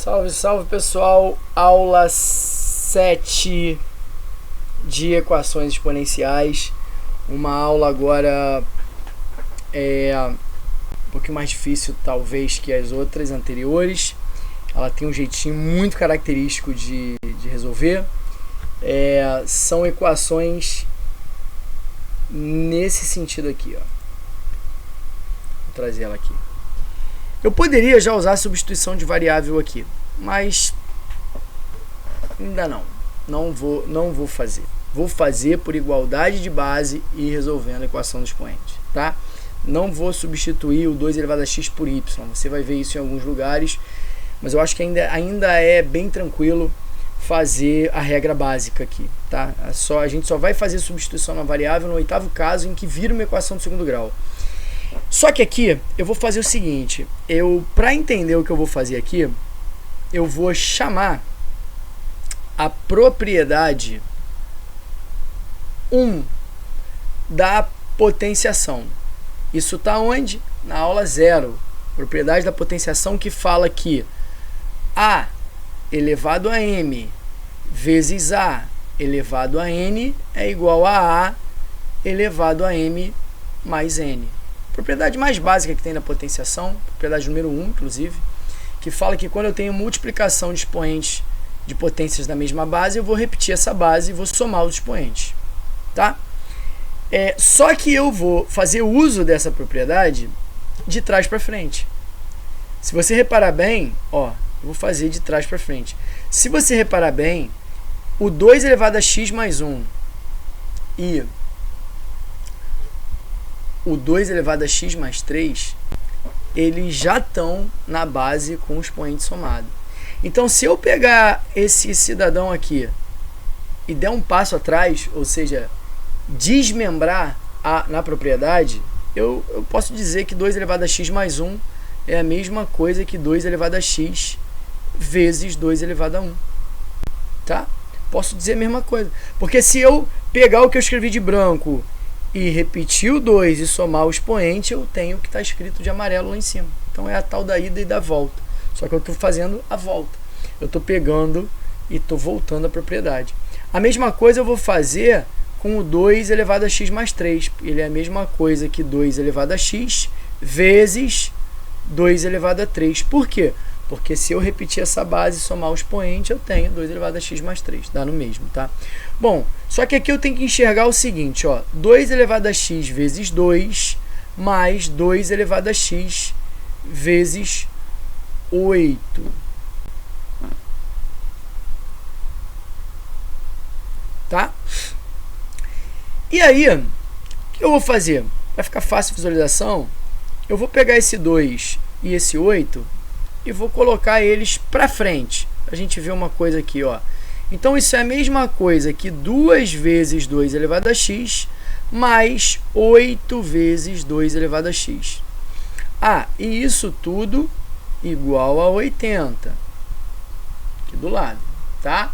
Salve, salve pessoal, aula 7 de equações exponenciais. Uma aula agora um pouquinho mais difícil talvez que as outras anteriores. Ela tem um jeitinho muito característico de resolver. São equações nesse sentido aqui, ó. Vou trazer ela aqui. Eu poderia já usar a substituição de variável aqui, mas ainda não vou fazer. Vou fazer por igualdade de base e resolvendo a equação do expoente, tá? Não vou substituir o 2 elevado a x por y. Você vai ver isso em alguns lugares, mas eu acho que ainda é bem tranquilo fazer a regra básica aqui, tá? A gente só vai fazer substituição na variável no oitavo caso em que vira uma equação de segundo grau. Só que aqui eu vou fazer o seguinte, para entender o que eu vou fazer aqui, eu vou chamar a propriedade 1 da potenciação. Isso está onde? Na aula 0. Propriedade da potenciação que fala que A elevado a m vezes A elevado a n é igual a A elevado a m mais n. Propriedade mais básica que tem na potenciação, propriedade número 1, inclusive, que fala que quando eu tenho multiplicação de expoentes de potências da mesma base, eu vou repetir essa base e vou somar os expoentes, tá? Só que eu vou fazer uso dessa propriedade de trás para frente. Se você reparar bem, ó, eu vou fazer de trás para frente. Se você reparar bem, o 2 elevado a x mais 1 e o 2 elevado a x mais 3, eles já estão na base com o expoente somado. Então, se eu pegar esse cidadão aqui e der um passo atrás, ou seja, desmembrar na propriedade, eu posso dizer que 2 elevado a x mais 1 é a mesma coisa que 2 elevado a x vezes 2 elevado a 1. Tá? Posso dizer a mesma coisa. Porque se eu pegar o que eu escrevi de branco e repetir o 2 e somar o expoente, eu tenho o que está escrito de amarelo lá em cima. Então é a tal da ida e da volta. Só que eu estou fazendo a volta. Eu estou pegando e estou voltando a propriedade. A mesma coisa eu vou fazer com o 2 elevado a x mais 3. Ele é a mesma coisa que 2 elevado a x vezes 2 elevado a 3. Por quê? Porque se eu repetir essa base e somar o expoente, eu tenho 2 elevado a x mais 3. Dá no mesmo, tá? Bom, só que aqui eu tenho que enxergar o seguinte, ó. 2 elevado a x vezes 2 mais 2 elevado a x vezes 8. Tá? E aí, o que eu vou fazer? Para ficar fácil a visualização, eu vou pegar esse 2 e esse 8 e vou colocar eles para frente. A gente vê uma coisa aqui, ó. Então, isso é a mesma coisa que 2 vezes 2 elevado a x mais 8 vezes 2 elevado a x. E isso tudo igual a 80. Aqui do lado, tá?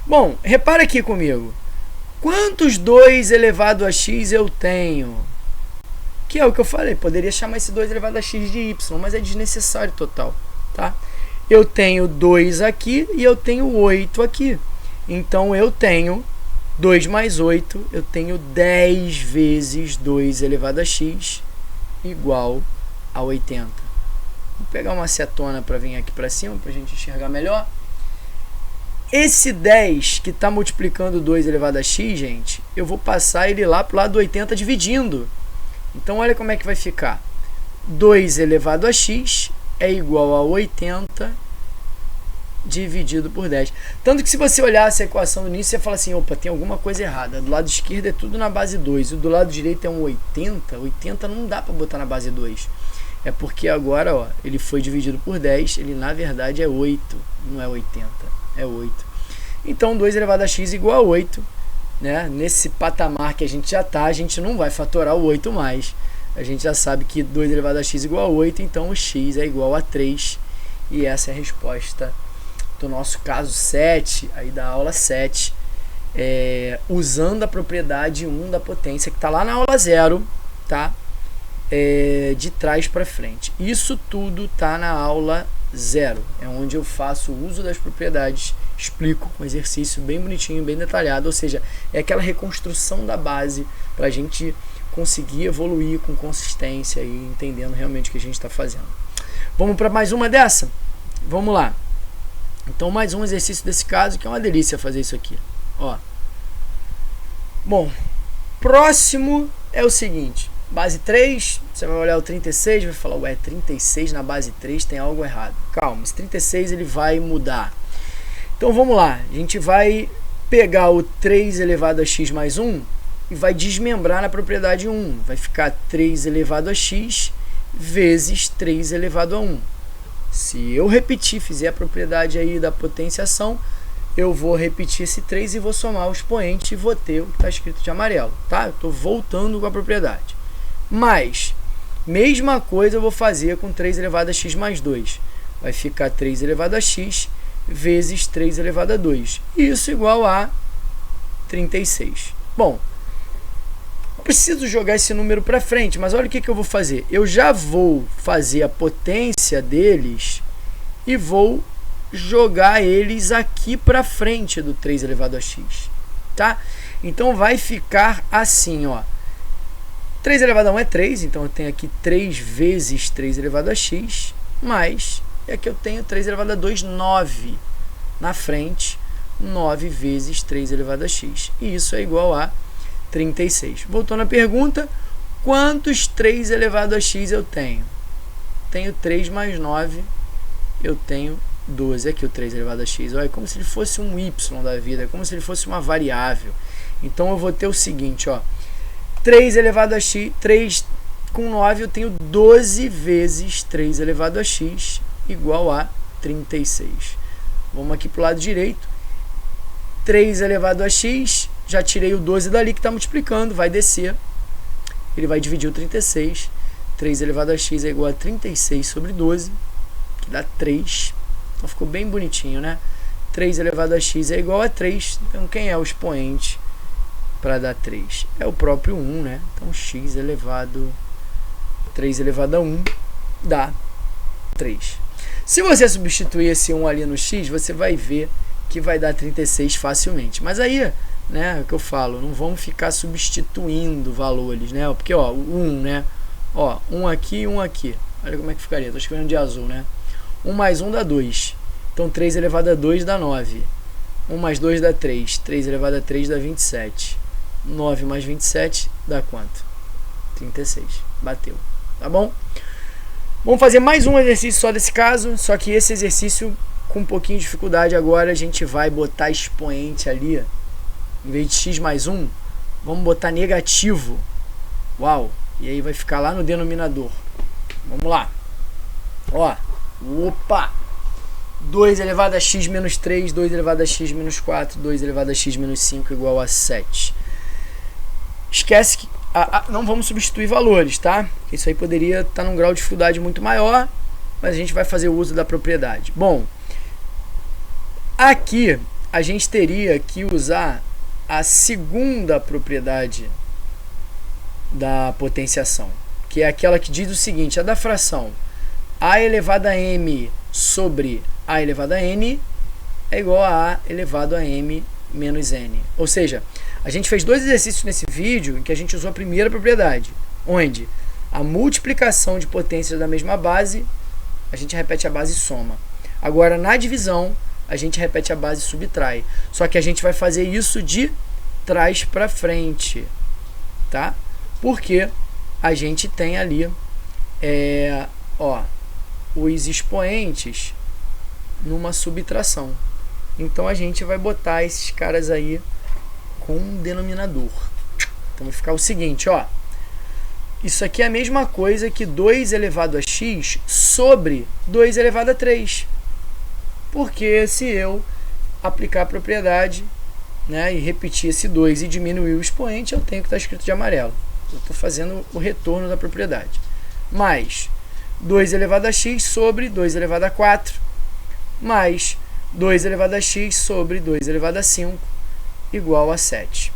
Bom, repara aqui comigo. Quantos 2 elevado a x eu tenho? Que é o que eu falei. Poderia chamar esse 2 elevado a x de y, mas é desnecessário total, tá? Eu tenho 2 aqui e eu tenho 8 aqui. Então, eu tenho 2 mais 8, eu tenho 10 vezes 2 elevado a x igual a 80. Vou pegar uma acetona para vir aqui para cima, para a gente enxergar melhor. Esse 10 que está multiplicando 2 elevado a x, gente, eu vou passar ele lá para o lado do 80 dividindo. Então, olha como é que vai ficar. 2 elevado a x é igual a 80 dividido por 10. Tanto que se você olhar essa equação do início, você fala assim, opa, tem alguma coisa errada. Do lado esquerdo é tudo na base 2. E do lado direito é um 80. 80 não dá para botar na base 2. É porque agora, ó, ele foi dividido por 10. Ele, na verdade, é 8. Não é 80. É 8. Então, 2 elevado a x igual a 8. Né? Nesse patamar que a gente já está, a gente não vai fatorar o 8 mais. A gente já sabe que 2 elevado a x igual a 8, então o x é igual a 3. E essa é a resposta do nosso caso 7, aí da aula 7, usando a propriedade 1 da potência, que está lá na aula 0, tá? De trás para frente. Isso tudo está na aula zero. É onde eu faço o uso das propriedades, explico um exercício bem bonitinho, bem detalhado, ou seja, é aquela reconstrução da base para a gente conseguir evoluir com consistência e entendendo realmente o que a gente está fazendo. Vamos para mais uma dessa? Vamos lá. Então, mais um exercício desse caso, que é uma delícia fazer isso aqui. Ó. Bom, próximo é o seguinte. Base 3, você vai olhar o 36, vai falar, ué, 36 na base 3 tem algo errado. Calma, esse 36 ele vai mudar. Então vamos lá, a gente vai pegar o 3 elevado a x mais 1 e vai desmembrar na propriedade 1. Vai ficar 3 elevado a x vezes 3 elevado a 1. Se eu repetir, fizer a propriedade aí da potenciação, eu vou repetir esse 3 e vou somar o expoente e vou ter o que está escrito de amarelo, tá? Eu estou voltando com a propriedade. Mas, mesma coisa eu vou fazer com 3 elevado a x mais 2. Vai ficar 3 elevado a x vezes 3 elevado a 2. Isso igual a 36. Bom, eu preciso jogar esse número para frente, mas olha o que eu vou fazer. Eu já vou fazer a potência deles e vou jogar eles aqui para frente do 3 elevado a x. Tá? Então vai ficar assim, ó. 3 elevado a 1 é 3, então eu tenho aqui 3 vezes 3 elevado a x, mais, e aqui eu tenho 3 elevado a 2, 9, na frente, 9 vezes 3 elevado a x, e isso é igual a 36. Voltando à pergunta, quantos 3 elevado a x eu tenho? Tenho 3 mais 9, eu tenho 12, aqui o 3 elevado a x, olha, é como se ele fosse um y da vida, é como se ele fosse uma variável. Então eu vou ter o seguinte, ó, 3 elevado a x, 3 com 9 eu tenho 12 vezes 3 elevado a x igual a 36. Vamos aqui para o lado direito. 3 elevado a x, já tirei o 12 dali que está multiplicando, vai descer. Ele vai dividir o 36. 3 elevado a x é igual a 36 sobre 12, que dá 3. Então ficou bem bonitinho, né? 3 elevado a x é igual a 3. Então quem é o expoente para dar 3? É o próprio 1, né? Então x elevado 3 elevado a 1 dá 3. Se você substituir esse 1 ali no x, você vai ver que vai dar 36 facilmente. Mas aí, né, é o que eu falo, não vamos ficar substituindo valores, né? Porque, ó, o 1, né? Ó, 1 aqui e 1 aqui. Olha como é que ficaria. Estou escrevendo de azul, né? 1 mais 1 dá 2. Então 3 elevado a 2 dá 9. 1 mais 2 dá 3. 3 elevado a 3 dá 27. 9 mais 27 dá quanto? 36. Bateu. Tá bom? Vamos fazer mais um exercício só desse caso, só que esse exercício com um pouquinho de dificuldade agora, a gente vai botar expoente ali, em vez de x mais 1, vamos botar negativo. Uau! E aí vai ficar lá no denominador. Vamos lá. Ó, opa! 2 elevado a x menos 3, 2 elevado a x menos 4, 2 elevado a x menos 5 igual a 7. Esquece que não vamos substituir valores, tá? Isso aí poderia estar num grau de dificuldade muito maior, mas a gente vai fazer o uso da propriedade. Bom, aqui a gente teria que usar a segunda propriedade da potenciação, que é aquela que diz o seguinte, a da fração a elevado a m sobre a elevado a n é igual a elevado a m menos n. Ou seja, a gente fez dois exercícios nesse vídeo em que a gente usou a primeira propriedade, onde a multiplicação de potências da mesma base, a gente repete a base e soma. Agora, na divisão, a gente repete a base e subtrai. Só que a gente vai fazer isso de trás para frente, tá? Porque a gente tem ali os expoentes numa subtração. Então, a gente vai botar esses caras aí com um denominador. Então, vai ficar o seguinte, ó. Isso aqui é a mesma coisa que 2 elevado a x sobre 2 elevado a 3. Porque se eu aplicar a propriedade, né, e repetir esse 2 e diminuir o expoente, eu tenho que estar escrito de amarelo. Eu estou fazendo o retorno da propriedade. Mais 2 elevado a x sobre 2 elevado a 4, mais 2 elevado a x sobre 2 elevado a 5, igual a 7.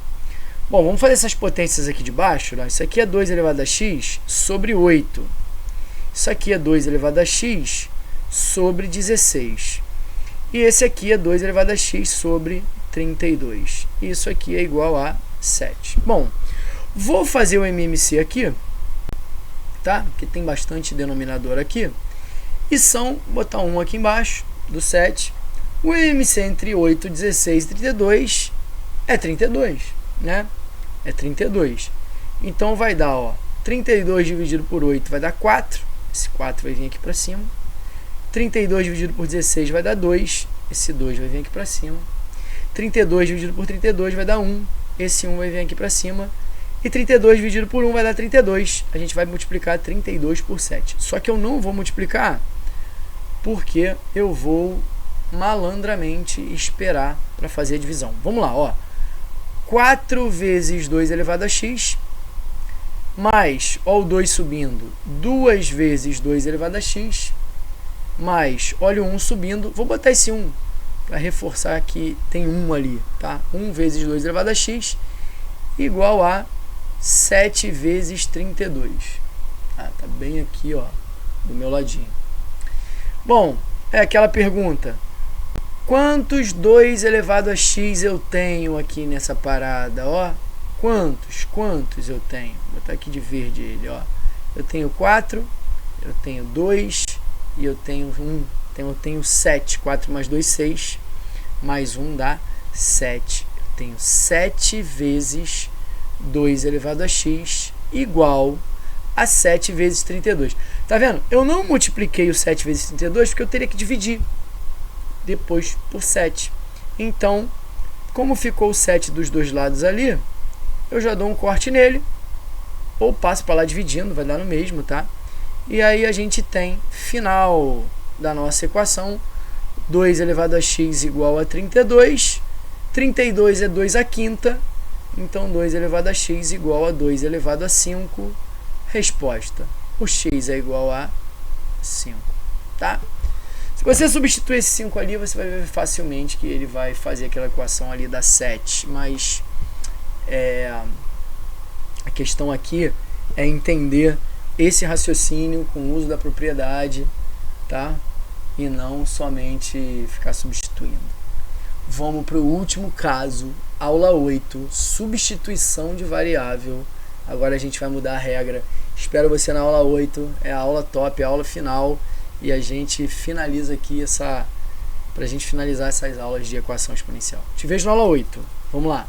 Bom, vamos fazer essas potências aqui de baixo. Né? Isso aqui é 2 elevado a x sobre 8. Isso aqui é 2 elevado a x sobre 16. E esse aqui é 2 elevado a x sobre 32. Isso aqui é igual a 7. Bom, vou fazer o MMC aqui, tá? Porque tem bastante denominador aqui. E são, botar 1 aqui embaixo, do 7. O MMC entre 8, 16 e 32 é 32, né? É 32. Então vai dar, ó, 32 dividido por 8 vai dar 4. Esse 4 vai vir aqui para cima. 32 dividido por 16 vai dar 2. Esse 2 vai vir aqui para cima. 32 dividido por 32 vai dar 1. Esse 1 vai vir aqui para cima. E 32 dividido por 1 vai dar 32. A gente vai multiplicar 32 por 7. Só que eu não vou multiplicar porque eu vou malandramente esperar para fazer a divisão. Vamos lá, ó. 4 vezes 2 elevado a x, mais, ó, o 2 subindo, 2 vezes 2 elevado a x, mais, olha o 1 subindo. Vou botar esse 1 para reforçar que tem 1 ali, tá? 1 vezes 2 elevado a x igual a 7 vezes 32. Ah, tá bem aqui, ó, do meu ladinho. Bom, é aquela pergunta. Quantos 2 elevado a x eu tenho aqui nessa parada, ó? Quantos eu tenho? Vou botar aqui de verde ele, ó. Eu tenho 4, eu tenho 2 e eu tenho 1. Então eu tenho 7. 4 mais 2, 6. Mais 1 dá 7. Eu tenho 7 vezes 2 elevado a x igual a 7 vezes 32. Tá vendo? Eu não multipliquei o 7 vezes 32 porque eu teria que dividir depois por 7. Então, como ficou o 7 dos dois lados ali, eu já dou um corte nele, ou passo para lá dividindo, vai dar no mesmo, tá? E aí a gente tem final da nossa equação, 2 elevado a x igual a 32, 32 é 2 à quinta, então 2 elevado a x igual a 2 elevado a 5, resposta, o x é igual a 5, tá? Se você substituir esse 5 ali, você vai ver facilmente que ele vai fazer aquela equação ali da 7, mas a questão aqui é entender esse raciocínio com o uso da propriedade, tá? E não somente ficar substituindo. Vamos para o último caso, aula 8, substituição de variável. Agora a gente vai mudar a regra. Espero você na aula 8, é a aula top, a aula final. E a gente finaliza aqui pra gente finalizar essas aulas de equação exponencial. Te vejo na aula 8. Vamos lá.